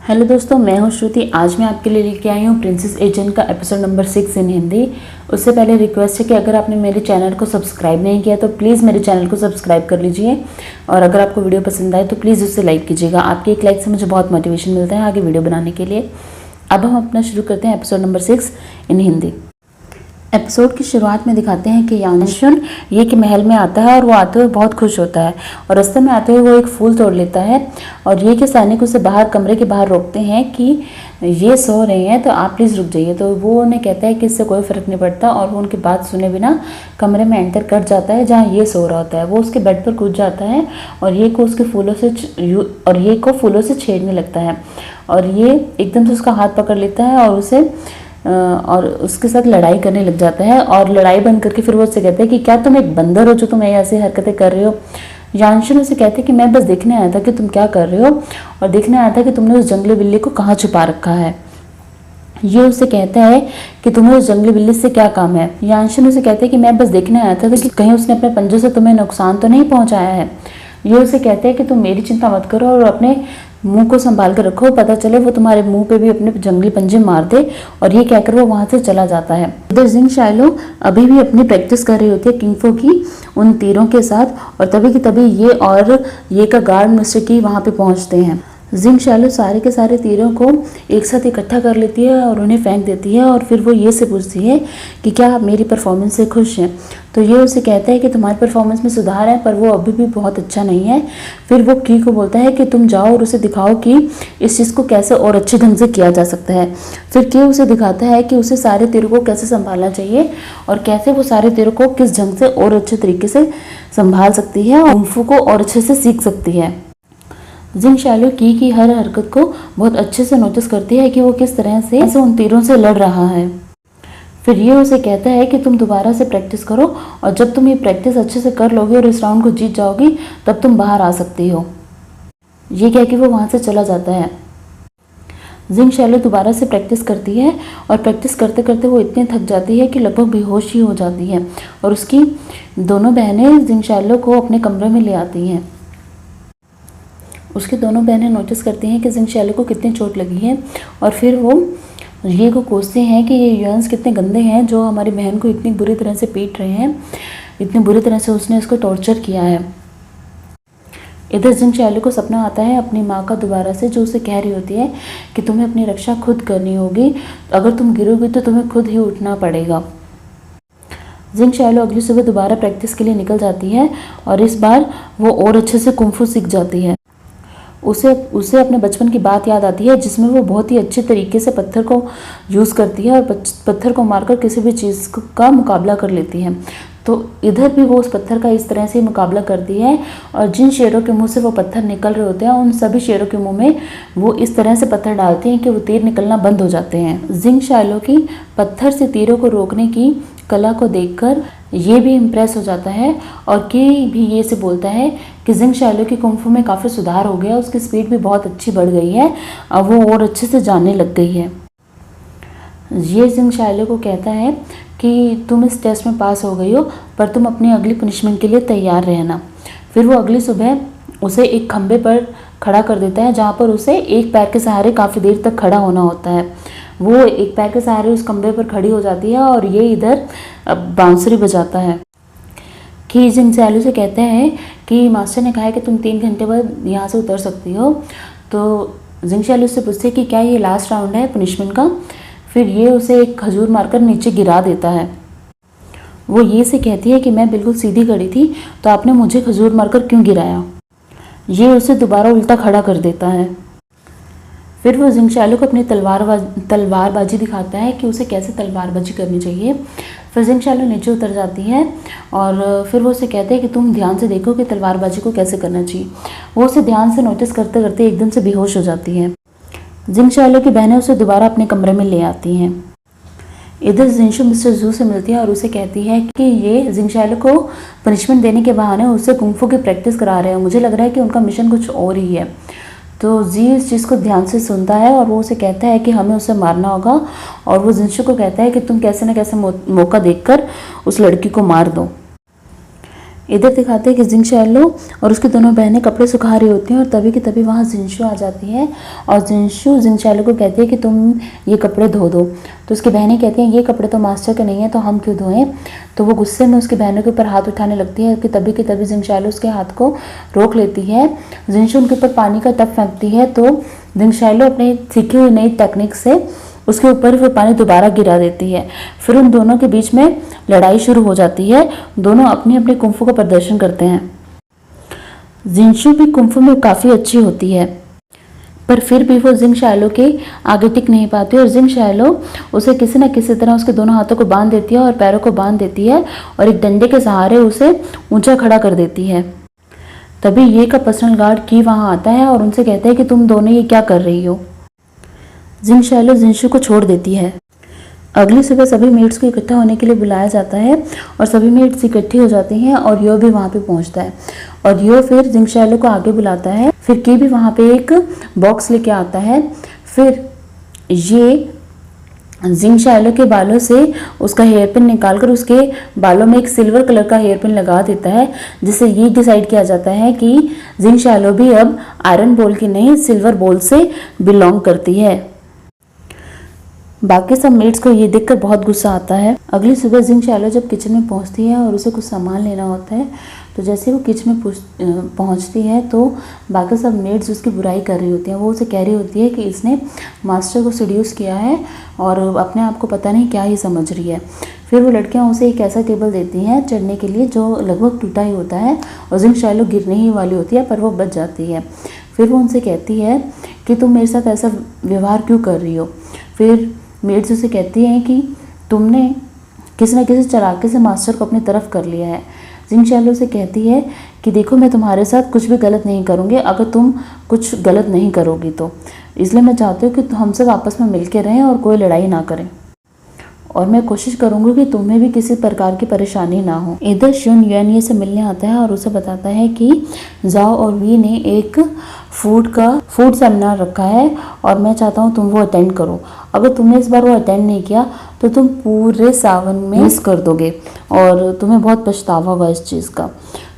Hello दोस्तों, मैं हूं श्रुति। आज मैं आपके लिए लेके आई हूं प्रिंसेस एजेंट का एपिसोड नंबर 6 इन हिंदी। उससे पहले रिक्वेस्ट है कि अगर आपने मेरे चैनल को सब्सक्राइब नहीं किया तो प्लीज़ मेरे चैनल को सब्सक्राइब कर लीजिए, और अगर आपको वीडियो पसंद आए तो प्लीज़ उसे लाइक कीजिएगा। आपके एक लाइक से मुझे बहुत मोटिवेशन मिलता है आगे वीडियो बनाने के लिए। अब हम अपना शुरू करते हैं एपिसोड नंबर 6 इन हिंदी। एपिसोड की शुरुआत में दिखाते हैं कि यानशुन ये कि महल में आता है और वो आते हुए बहुत खुश होता है, और रास्ते में आते हुए वो एक फूल तोड़ लेता है। और ये कि सैनिक उसे बाहर कमरे के बाहर रोकते हैं कि ये सो रहे हैं तो आप प्लीज़ रुक जाइए। तो वो उन्हें कहता है कि इससे कोई फ़र्क नहीं पड़ता, और वो उनकी बात सुने बिना कमरे में एंटर कर जाता है जहाँ ये सो रहा होता है। वो उसके बेड पर कूद जाता है और ये को फूलों से छेड़ने लगता है, और ये एकदम से उसका हाथ पकड़ लेता है और उसके साथ लड़ाई करने लग जाता है। और लड़ाई बंद करके फिर वो उससे कहता है कि क्या तुम एक बंदर हो जो तुम ऐसी हरकतें कर रहे हो। यानशुन उसे कहते हैं कि मैं बस देखने आया था कि तुम क्या कर रहे हो, और देखने आया था कि तुमने उस जंगली बिल्ली को कहाँ छुपा रखा है। ये उसे कहता है कि तुम्हें उस जंगली बिल्ली से क्या काम है। यानशुन उसे कहते हैं कि मैं बस देखने आया था कि कहीं उसने अपने पंजों से तुम्हें नुकसान तो नहीं पहुंचाया है। ये उसे कहते हैं कि तुम मेरी चिंता मत करो और अपने मुंह को संभाल कर रखो, पता चले वो तुम्हारे मुंह पे भी अपने जंगली पंजे मार दे। और ये कहकर वो वहां से चला जाता है। इधर जिंग शाइलो अभी भी अपनी प्रैक्टिस कर रही होती है किंगफो की उन तीरों के साथ, और तभी की तभी ये का गार्ड मिस्टर की वहां पे पहुंचते हैं। जिंग शाइलो सारे के सारे तीरों को एक साथ इकट्ठा कर लेती है और उन्हें फेंक देती है, और फिर वो ये से पूछती है कि क्या आप मेरी परफॉर्मेंस से खुश हैं। तो ये उसे कहता है कि तुम्हारी परफॉर्मेंस में सुधार है, पर वो अभी भी बहुत अच्छा नहीं है। फिर वो की को बोलता है कि तुम जाओ और उसे दिखाओ कि इस चीज़ को कैसे और अच्छे ढंग से किया जा सकता है। फिर की उसे दिखाता है कि उसे सारे तीरों को कैसे संभालना चाहिए, और कैसे वो सारे तीरों को किस ढंग से और अच्छे तरीके से संभाल सकती है और कुंग फू को और अच्छे से सीख सकती है। जिंग शाइलो की हर हरकत को बहुत अच्छे से नोटिस करती है कि वो किस तरह से उन तीरों से लड़ रहा है। फिर ये उसे कहता है कि तुम दोबारा से प्रैक्टिस करो, और जब तुम ये प्रैक्टिस अच्छे से कर लोगे और इस राउंड को जीत जाओगी तब तुम बाहर आ सकती हो। ये कह के वो वहाँ से चला जाता है। जिंग शाइलो दोबारा से प्रैक्टिस करती है, और प्रैक्टिस करते करते वो इतनी थक जाती है कि लगभग बेहोश ही हो जाती है, और उसकी दोनों बहनें जिंग शाइलो को अपने कमरे में ले आती हैं। उसकी दोनों बहनें नोटिस करती हैं कि जिंग शाइलो को कितनी चोट लगी है, और फिर वो ये को कोसते हैं कि ये युआन्स कितने गंदे हैं जो हमारी बहन को इतनी बुरी तरह से पीट रहे हैं, इतनी बुरी तरह से उसने उसको टॉर्चर किया है। इधर जिंग शाइलो को सपना आता है अपनी माँ का दोबारा से, जो उसे कह रही होती है कि तुम्हें अपनी रक्षा खुद करनी होगी, अगर तुम गिरोगी तो तुम्हें खुद ही उठना पड़ेगा। जिंग शाइलो अगली सुबह दोबारा प्रैक्टिस के लिए निकल जाती है, और इस बार वो और अच्छे से कुंग फू सीख जाती है। उसे अपने बचपन की बात याद आती है जिसमें वो बहुत ही अच्छे तरीके से पत्थर को यूज़ करती है और पत्थर को मारकर किसी भी चीज़ का मुकाबला कर लेती है। तो इधर भी वो उस पत्थर का इस तरह से मुकाबला करती है, और जिन शेरों के मुंह से वो पत्थर निकल रहे होते हैं उन सभी शेरों के मुंह में वो इस तरह से पत्थर डालती हैं कि वो तीर निकलना बंद हो जाते हैं। जिंग शाइलो की पत्थर से तीरों को रोकने की कला को देखकर ये भी इम्प्रेस हो जाता है, और की भी ये से बोलता है कि जिंग शाइलो की कुंग फू में काफ़ी सुधार हो गया, उसकी स्पीड भी बहुत अच्छी बढ़ गई है, अब वो और अच्छे से जानने लग गई है। ये जिंग शाइलो को कहता है कि तुम इस टेस्ट में पास हो गई हो, पर तुम अपनी अगली पनिशमेंट के लिए तैयार रहना। फिर वो अगली सुबह उसे एक खंबे पर खड़ा कर देता है, जहाँ पर उसे एक पैर के सहारे काफ़ी देर तक खड़ा होना होता है। वो एक पैर के सहारे उस खंबे पर खड़ी हो जाती है, और ये इधर बांसुरी बजाता है। कि जिंग शाइलो से कहते हैं कि मास्टर ने कहा है कि तुम 3 घंटे बाद यहाँ से उतर सकती हो। तो जिंग शाइलो से पूछते हैं कि क्या ये लास्ट राउंड है पनिशमेंट का। फिर ये उसे एक खजूर मारकर नीचे गिरा देता है। वो ये से कहती है कि मैं बिल्कुल सीधी खड़ी थी, तो आपने मुझे खजूर मारकर क्यों गिराया। ये उसे दोबारा उल्टा खड़ा कर देता है। फिर वो जिंग शाइलो को अपनी तलवारबाजी दिखाता है कि उसे कैसे तलवारबाजी करनी चाहिए। फिर जिंग शाइलो नीचे उतर जाती है, और फिर वो उसे कहते हैं कि तुम ध्यान से देखो कि तलवारबाजी को कैसे करना चाहिए। वो उसे ध्यान से नोटिस करते करते एकदम से बेहोश हो जाती है। जिंग शाइलो की बहनें उसे दोबारा अपने कमरे में ले आती हैं। इधर जिंशु मिस्टर जू से मिलती है और उसे कहती है कि ये जिंग शाइलो को पनिशमेंट देने के बहाने उससे कुंग फू की प्रैक्टिस करा रहे हैं, मुझे लग रहा है कि उनका मिशन कुछ और ही है। तो जी इस चीज़ को ध्यान से सुनता है, और वो उसे कहता है कि हमें उसे मारना होगा, और वो जिंशु को कहता है कि तुम कैसे न कैसे मौका देखकर उस लड़की को मार दो। इधर दिखाते हैं कि जिंगशैलो और उसकी दोनों बहनें कपड़े सुखा रही होती हैं और तभी की तभी वहाँ जिंशू आ जाती है और जिंशू जिंगशैलो को कहती है कि तुम ये कपड़े धो दो। तो उसकी बहनें कहती हैं ये कपड़े तो मास्टर के नहीं है तो हम क्यों धोएं। तो वो गुस्से में उसकी बहनों के ऊपर हाथ उठाने लगती है कि तभी की तभी जिंगशैलो उसके हाथ को रोक लेती है। जिंशू उनके ऊपर पानी का टब फेंकती है तो जिंगशैलो अपने सीखी हुई नई टेक्निक से उसके ऊपर वो पानी दोबारा गिरा देती है। फिर उन दोनों के बीच में लड़ाई शुरू हो जाती है। दोनों अपने अपने कुंफू का प्रदर्शन करते हैं। जिंशू भी कुंफू में काफ़ी अच्छी होती है पर फिर भी वो जिंगशैलो के आगे टिक नहीं पाती और जिंगशैलो उसे किसी न किसी तरह उसके दोनों हाथों को बांध देती है और पैरों को बांध देती है और एक डंडे के सहारे उसे ऊंचा खड़ा कर देती है। तभी ये का पर्सनल गार्ड की वहाँ आता है और उनसे कहता है कि तुम दोनों ये क्या कर रही हो। जिंगशैलो जिंशू को छोड़ देती है। अगली सुबह सभी मेट्स को इकट्ठा होने के लिए बुलाया जाता है और सभी मेट्स इकट्ठी हो जाती हैं और यो भी वहाँ पे पहुँचता है और यो फिर जिंगशैलो को आगे बुलाता है। फिर की भी वहाँ पे एक बॉक्स लेके आता है। फिर ये जिंगशैलो के बालों से उसका हेयर पिन निकालकर उसके बालों में एक सिल्वर कलर का हेयर पिन लगा देता है, जिससे ये डिसाइड किया जाता है कि जिंगशैलो भी अब आयरन बॉल की नहीं सिल्वर बॉल से बिलोंग करती है। बाकी सब मेट्स को ये देखकर बहुत गुस्सा आता है। अगली सुबह जिंगशैलो जब किचन में पहुंचती है और उसे कुछ सामान लेना होता है तो जैसे वो किचन में पहुंचती है तो बाकी सब मेट्स उसकी बुराई कर रही होती हैं। वो उसे कह रही होती है कि इसने मास्टर को सीड्यूस किया है और अपने आप को पता नहीं क्या ही समझ रही है। फिर वो लड़कियां उसे एक ऐसा टेबल देती हैं चढ़ने के लिए जो लगभग टूटा ही होता है और जिंगशैलो गिरने ही वाली होती है पर वो बच जाती है। फिर वो उनसे कहती है कि तुम मेरे साथ ऐसा व्यवहार क्यों कर रही हो। फिर मेड्स उसे कहती हैं कि तुमने किसी न किसी चालाकी से मास्टर को अपनी तरफ कर लिया है। जिंगशैलो से कहती है कि देखो मैं तुम्हारे साथ कुछ भी गलत नहीं करूँगी अगर तुम कुछ गलत नहीं करोगी तो, इसलिए मैं चाहती हूँ कि हम सब आपस में मिल के रहें और कोई लड़ाई ना करें और मैं कोशिश करूँगी कि तुम्हें भी किसी प्रकार की परेशानी ना हो। इधर शुन युएन ये से मिलने आता है और उसे बताता है कि जाओ और वी ने एक फूड सेमिनार रखा है और मैं चाहता हूँ तुम वो अटेंड करो। अगर तुमने इस बार वो अटेंड नहीं किया तो तुम पूरे सावन में मिस कर दोगे और तुम्हें बहुत पछतावा होगा इस चीज़ का।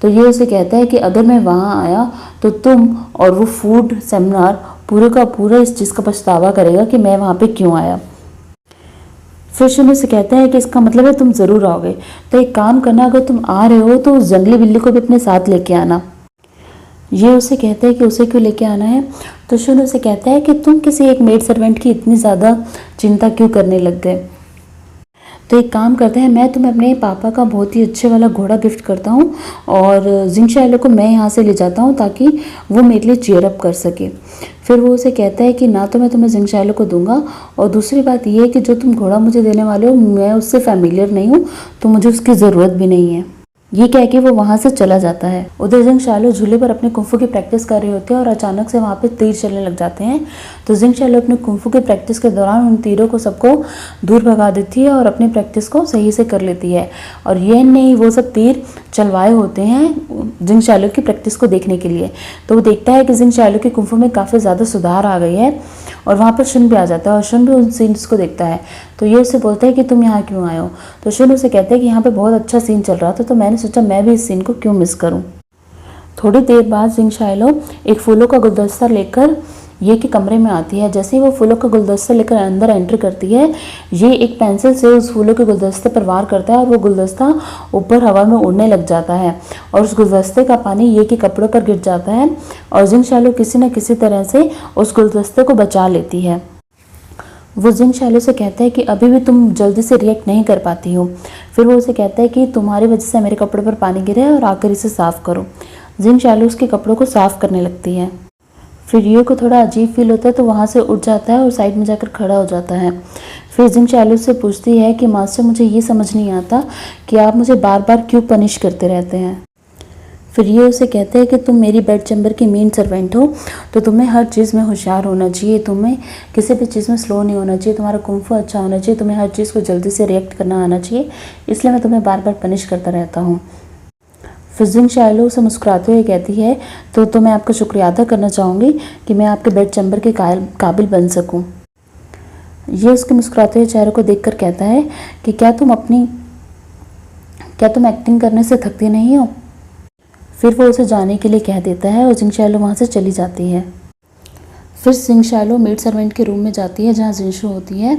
तो ये उसे कहता है कि अगर मैं वहाँ आया तो तुम और वो फूड सेमिनार पूरे का पूरा इस चीज़ का पछतावा करेगा कि मैं वहाँ पे क्यों आया। फिर शुन से कहता है कि इसका मतलब है तुम ज़रूर आओगे, तो एक काम करना अगर तुम आ रहे हो तो उस जंगली बिल्ली को भी अपने साथ लेके आना। ये उसे कहता है कि उसे क्यों लेके आना है। तो शुन उसे कहता है कि तुम किसी एक मेड सर्वेंट की इतनी ज़्यादा चिंता क्यों करने लग गए। तो एक काम करते हैं, मैं तुम्हें अपने पापा का बहुत ही अच्छे वाला घोड़ा गिफ्ट करता हूँ और जिंगशैलो को मैं यहाँ से ले जाता हूँ ताकि वो मेरे लिए चीयर अप कर सके। फिर वो उसे कहता है कि ना तो मैं तुम्हें जिंगशैलो को दूंगा और दूसरी बात ये है कि जो तुम घोड़ा मुझे देने वाले हो मैं उससे फैमिलियर नहीं हूँ तो मुझे उसकी ज़रूरत भी नहीं है। ये कह के वो वहाँ से चला जाता है। उधर जिंगशैलो झूले पर अपने कुंफू की प्रैक्टिस कर रही होती है और अचानक से वहाँ पे तीर चलने लग जाते हैं। तो जिंगशैलो अपने कुंफू की प्रैक्टिस के दौरान उन तीरों को सबको दूर भगा देती है और अपनी प्रैक्टिस को सही से कर लेती है। और ये नहीं वो सब तीर चलवाए होते हैं जिंगशैलो की प्रैक्टिस को देखने के लिए। तो वो देखता है कि जिंगशैलो के कुंफू में काफ़ी ज़्यादा सुधार आ गई है और वहाँ पर शुन भी आ जाता है और शुन भी उन सीन्स को देखता है। तो ये उससे बोलता है कि तुम यहाँ क्यों आए हो। तो शुन उसे कहते हैं कि यहाँ पे बहुत अच्छा सीन चल रहा था तो मैंने सोचा मैं भी इस सीन को क्यों मिस करूँ। थोड़ी देर बाद जिंगशैलो एक फूलों का गुलदस्ता लेकर ये के कमरे में आती है। जैसे ही वो फूलों का गुलदस्ता लेकर अंदर एंटर करती है ये एक पेंसिल से उस फूलों के गुलदस्ते पर वार करता है और वो गुलदस्ता ऊपर हवा में उड़ने लग जाता है और उस गुलदस्ते का पानी ये के कपड़ों पर गिर जाता है और जिंगशैलो किसी न किसी तरह से उस गुलदस्ते को बचा लेती है। वो जिंगशैलो से कहता है कि अभी भी तुम जल्दी से रिएक्ट नहीं कर पाती हो। फिर वो उसे कहता है कि तुम्हारी वजह से मेरे कपड़ों पर पानी गिरा है और आकर इसे साफ़ करो। जिंगशैलो उसके कपड़ों को साफ़ करने लगती है। फिर ये को थोड़ा अजीब फील होता है तो वहाँ से उठ जाता है और साइड में जाकर खड़ा हो जाता है। फिर जिंगशैलो से पूछती है कि मास्टर मुझे ये समझ नहीं आता कि आप मुझे बार बार क्यों पनिश करते रहते हैं। फिर ये उसे कहते हैं कि तुम मेरी बेड चैम्बर की मेन सर्वेंट हो तो तुम्हें हर चीज़ में होशियार होना चाहिए, तुम्हें किसी भी चीज़ में स्लो नहीं होना चाहिए, तुम्हारा कुंफू अच्छा होना चाहिए, तुम्हें हर चीज़ को जल्दी से रिएक्ट करना आना चाहिए, इसलिए मैं तुम्हें बार बार पनिश करता रहता हूँ। फिर जिंगशैलो उसे मुस्कुराते हुए कहती है तो मैं आपका शुक्रिया अदा करना चाहूँगी कि मैं आपके बेड चैम्बर के काबिल बन सकूँ। ये उसके मुस्कुराते हुए चेहरे को देखकर कहता है कि क्या तुम एक्टिंग करने से थकती नहीं हो। फिर वो उसे जाने के लिए कह देता है और जिंगशालो वहाँ से चली जाती है। फिर जिंगशालो मेड सर्वेंट के रूम में जाती है जहाँ जिनशू होती है।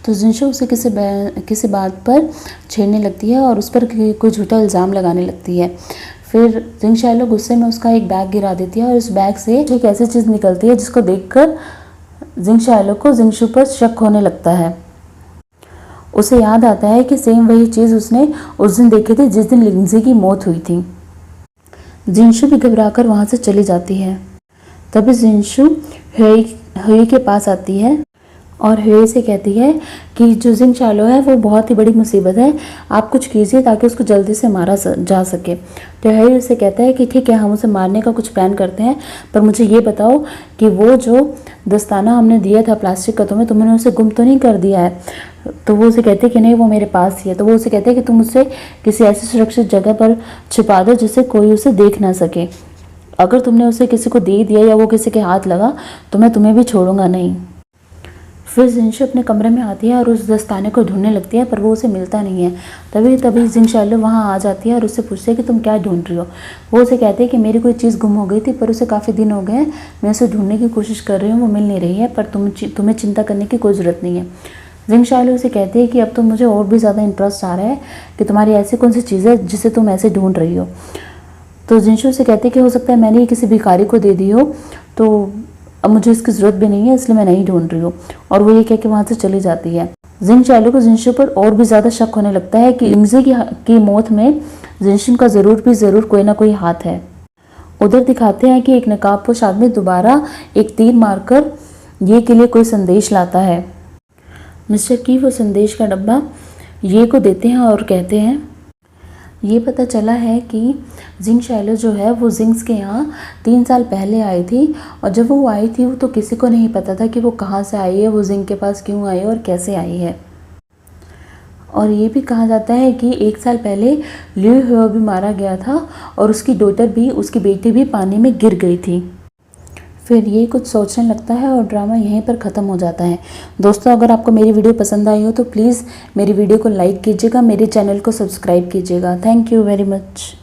तो जिनशू उसे किसी बात पर छेड़ने लगती है और उस पर कोई झूठा इल्ज़ाम लगाने लगती है। फिर जिंगशालो गुस्से में उसका एक बैग गिरा देती है और उस बैग से एक ऐसी चीज़ निकलती है जिसको देखकर जिंगशालो को जिनशू पर शक होने लगता है। उसे याद आता है कि सेम वही चीज़ उसने उस दिन देखी थी जिस दिन लिंजी की मौत हुई थी। जिनशू भी घबराकर वहाँ से चली जाती है। तभी जिनशू ह्यूई के पास आती है और ह्यूई से कहती है कि जो जिंगशालो है वो बहुत ही बड़ी मुसीबत है, आप कुछ कीजिए ताकि उसको जल्दी से मारा जा सके। तो ह्यूई उसे कहता है कि ठीक है, हम उसे मारने का कुछ प्लान करते हैं, पर मुझे ये बताओ कि वो जो दस्ताना हमने दिया था प्लास्टिक का तुम्हें, तुमने उसे गुम तो नहीं कर दिया है? तो वो उसे कहते हैं कि नहीं, वो मेरे पास ही है। तो वो उसे कहते हैं कि तुम उसे किसी ऐसी सुरक्षित जगह पर छिपा दो जिससे कोई उसे देख ना सके। अगर तुमने उसे किसी को दे दिया या वो किसी के हाथ लगा तो मैं तुम्हें भी छोड़ूंगा नहीं। फिर जिनशू अपने कमरे में आती है और उस दस्ताने को ढूंढने लगती है, पर वो उसे मिलता नहीं है। तभी जिंगशालो वहाँ आ जाती है और उससे पूछती है कि तुम क्या ढूंढ रही हो। वो उसे कहते हैं कि मेरी कोई चीज़ गुम हो गई थी, पर उसे काफ़ी दिन हो गए, मैं उसे ढूंढने की कोशिश कर रही हूँ, वो मिल नहीं रही है, पर तुम्हें चिंता करने की कोई ज़रूरत नहीं है। जिंगशालो उसे कहती है कि अब तो मुझे और भी ज़्यादा इंटरेस्ट आ रहा है कि तुम्हारी ऐसी कौन सी चीज़ है जिसे तुम ऐसे ढूंढ रही हो। तो जिनशू से कहते हैं कि हो सकता है मैंने ये किसी भिखारी को दे दी हो, तो अब मुझे इसकी ज़रूरत भी नहीं है, इसलिए मैं नहीं ढूंढ रही हूँ। और वो ये कह के वहाँ से चली जाती है। जिंगशालो को जिनशू पर और भी ज़्यादा शक होने लगता है कि लिंजी की मौत में जिनशू का ज़रूर कोई ना कोई हाथ है। उधर दिखाते हैं कि एक नकाबपोश आदमी दोबारा एक तीर मारकर ये के लिए कोई संदेश लाता है। मिस्टर की वो संदेश का डब्बा ये को देते हैं और कहते हैं, ये पता चला है कि जिंगशालो जो है वो जिंग्स के यहाँ 3 साल पहले आई थी, और जब वो आई थी वो तो किसी को नहीं पता था कि वो कहाँ से आई है, वो जिंग के पास क्यों आई है और कैसे आई है। और ये भी कहा जाता है कि 1 साल पहले लियू ह्यो भी मारा गया था और उसकी डॉटर भी, उसकी बेटी भी पानी में गिर गई थी। फिर ये कुछ सोचने लगता है और ड्रामा यहीं पर ख़त्म हो जाता है। दोस्तों, अगर आपको मेरी वीडियो पसंद आई हो तो प्लीज़ मेरी वीडियो को लाइक कीजिएगा, मेरे चैनल को सब्सक्राइब कीजिएगा। Thank you very much.